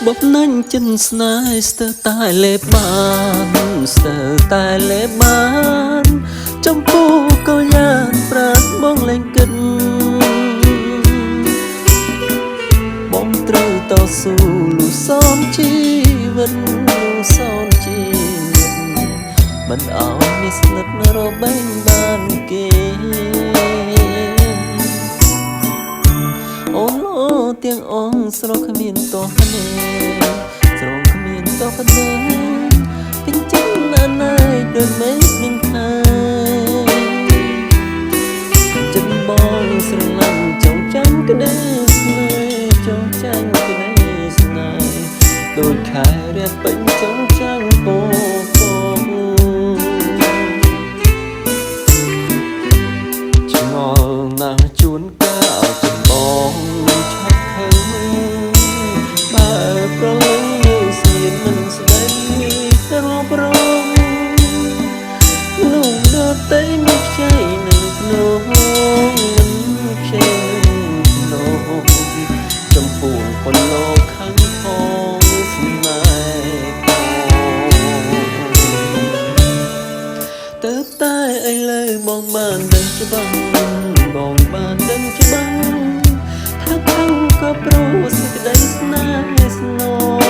បបណាញ់ចិនស្នេហ៍ស្ទើរតែលេបបានស្ទើរតែលេបបានចំពោះក៏យ៉ាងប្រាណបងលែងគិតបងត្រូវតស៊ូលុះសនជីវិតលុះសនជីវិតមិនអោយមានស្និទ្ធរបែងបានគេអូនអូទាំងអងស្រកគ្មានតោះនេះស្រកគ្មានតោះនេះពេញចិត្តណាស់ណាយដូចមេឃនឹងខែចិត្តបងស្រឡាញ់ចង់ចាំងក្ដីស្នេហ៍ចង់ចាំងក្ដីស្នេហ៍ដូចខែរាតពេញចង់ចាំងពោឆ្ងល់ណាស់ជួនកាលចំបងឆាប់ឃើញបើប្រលឹងនៅស្ងៀមមិនស្ដីរាប់រងមនុស្សដទៃមិនខ្ចីនឹងភ្នំមិនខ្ចីនឹងភ្នំចំពោះពលលោកខាងផងស្នេហ៍ទៅតែឥឡូវបងបានដឹងច្បាស់បងបានដឹងច្បាស់ថាខាងក៏ព្រោះសេចក្ដីស្នេហ៍ស្នង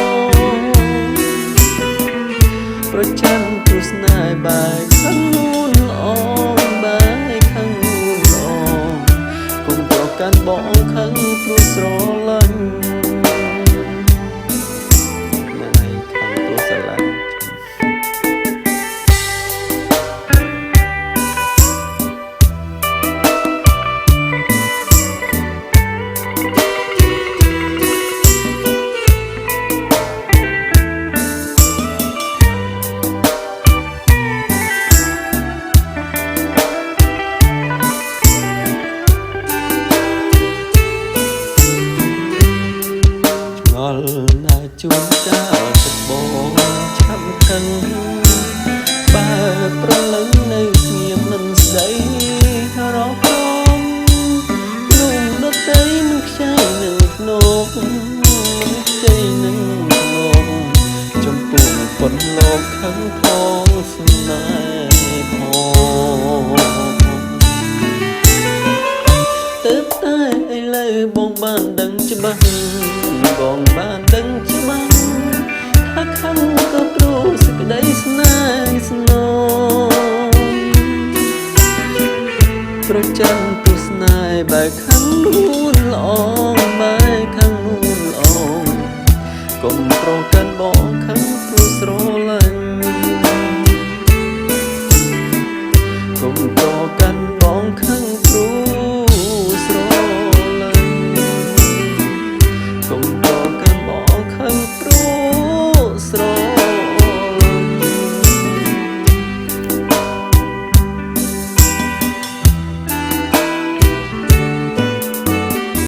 ប្រចាំទស្សនាបែកខាងនួនល្អបែកខាងនួនល្អគុំប្រកាន់បងខាងព្រោះស្រឡាញ់ថ្ងៃខាងព្រោះស្រឡាញ់ណាជួនកាលទឹកបងឆាប់ខឹងបើប្រលឹងនៅស្ងៀមមិនស្ដីរកព្រមលំដតីមិនខ្ចីនឹងភ្នំមិនខ្ចីនឹងភ្នំចំពោះប៉ុនលោកខឹងផងស្នេហ៍ផងទៅតែឥឡូវបងបានដឹងច្បាស់បងបានដឹងច្បាស់ថាខាងក៏ព្រោះសេចក្ដីស្នេហ៍ស្នងប្រចាំទស្សនាបែបខាងនួនល្អបែបខាងនួនល្អកុំប្រកាន់បងខាងព្រោះស្រ